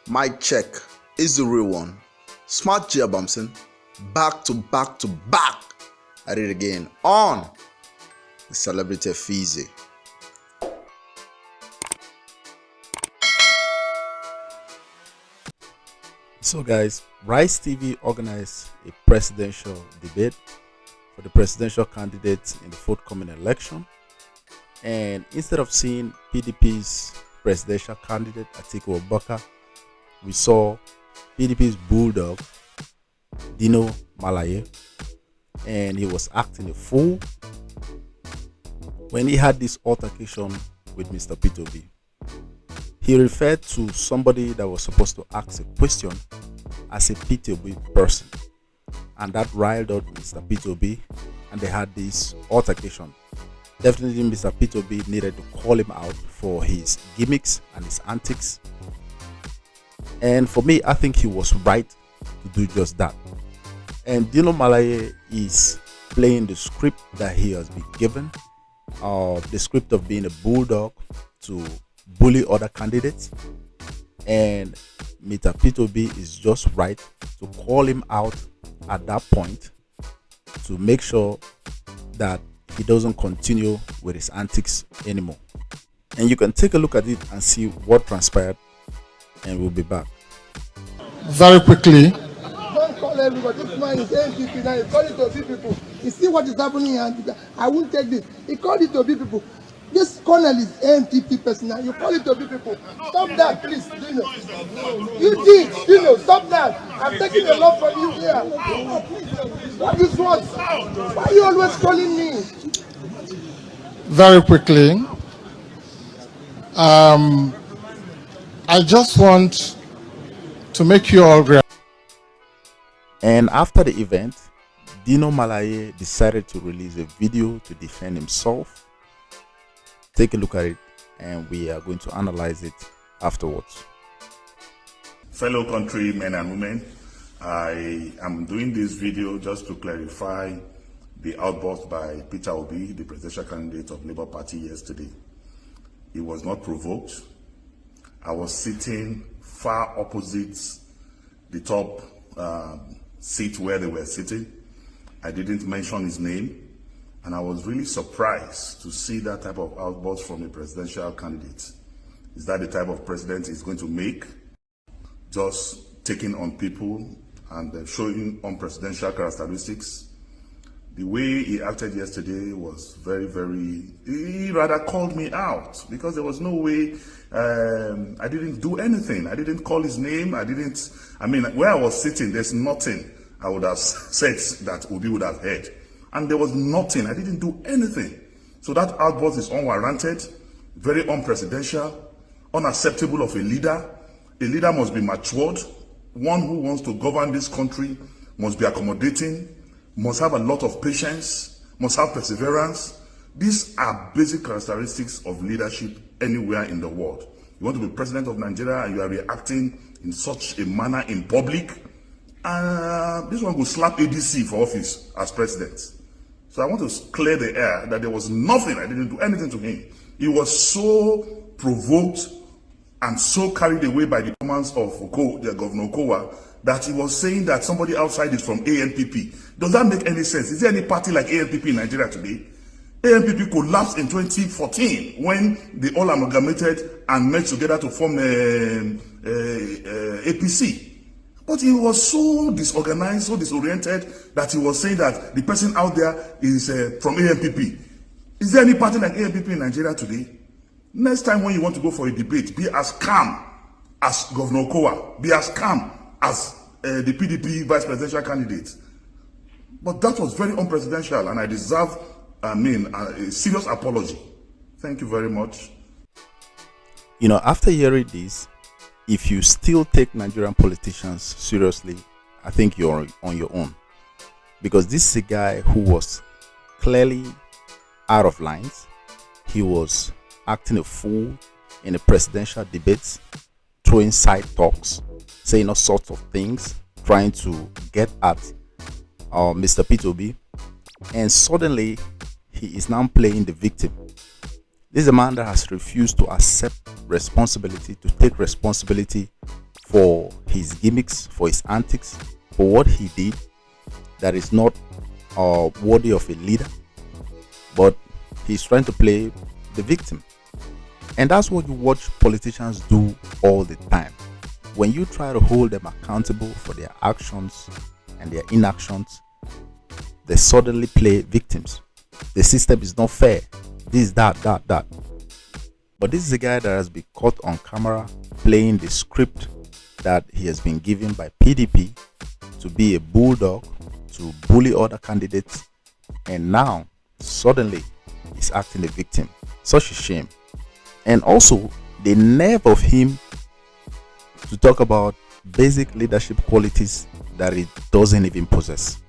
Mic check is the real one. Smart Gia Bumson, back to back to back at it again on the Celebrity Fizi. So guys, Rice TV organized a presidential debate for the presidential candidates in the forthcoming election. And instead of seeing PDP's presidential candidate Atiku Abubakar, we saw PDP's bulldog Dino Malaye, and he was acting a fool when he had this altercation with Mr. P2B. He referred to somebody that was supposed to ask a question as a P2B person, and that riled out Mr. P2B, and they had this altercation. Definitely Mr. P2B needed to call him out for his gimmicks and his antics, and for me, I think he was right to do just that. And Dino Malaye is playing the script that he has been given, the script of being a bulldog to bully other candidates, and Mr. P2B is just right to call him out at that point to make sure that he doesn't continue with his antics anymore. And you can take a look at it and see what transpired, and we'll be back. Very quickly. Don't call everybody. This man is NPP now. He called it to be people. You see what is happening here? I won't take this. He called it to be people. This colonel is NPP person now. You call it to be people. Stop that, please. Dino. You did. Dino, stop that. I'm taking a lot from you here. What is what? Why are you always calling me? Very quickly. I just want to make you all realize. And after the event, Dino Malaye decided to release a video to defend himself. Take a look at it, and we are going to analyze it afterwards. Fellow countrymen and women, I am doing this video just to clarify the outburst by Peter Obi, the presidential candidate of Labour Party yesterday. It was not provoked. I was sitting far opposite the top seat where they were sitting. I didn't mention his name. And I was really surprised to see that type of outburst from a presidential candidate. Is that the type of president he's going to make? Just taking on people and showing unpresidential characteristics. The way he acted yesterday was very, he rather called me out, because there was no way. I didn't do anything. I didn't call his name. Where I was sitting, there's nothing I would have said that Obi would have heard. And there was nothing. I didn't do anything. So that outburst is unwarranted, very unpresidential, unacceptable of a leader. A leader must be matured. One who wants to govern this country must be accommodating, must have a lot of patience, must have perseverance. These are basic characteristics of leadership anywhere in the world. You want to be president of Nigeria and you are reacting in such a manner in public. This one will slap ADC for office as president. So I want to clear the air that there was nothing. I didn't do anything to him. He was so provoked and so carried away by the comments of Governor Okowa that he was saying that somebody outside is from ANPP. Does that make any sense? Is there any party like ANPP in Nigeria today? ANPP collapsed in 2014 when they all amalgamated and merged together to form APC. But he was so disorganized, so disoriented, that he was saying that the person out there is from ANPP. Is there any party like ANPP in Nigeria today? Next time when you want to go for a debate, be as calm as Governor Okowa. Be as calm as the PDP vice presidential candidate. But that was very unpresidential, and I deserve, a serious apology. Thank you very much. You know, after hearing this, if you still take Nigerian politicians seriously, I think you're on your own. Because this is a guy who was clearly out of lines. He was acting a fool in the presidential debates, throwing side talks, saying all sorts of things, trying to get at Mr. P2B. And suddenly, he is now playing the victim. This is a man that has refused to accept responsibility, to take responsibility for his gimmicks, for his antics, for what he did that is not worthy of a leader, but he's trying to play the victim. And that's what you watch politicians do all the time. When you try to hold them accountable for their actions and their inactions, they suddenly play victims. The system is not fair. This, that. But this is a guy that has been caught on camera playing the script that he has been given by PDP to be a bulldog, to bully other candidates, and now suddenly he's acting a victim. Such a shame. And also the nerve of him to talk about basic leadership qualities that he doesn't even possess.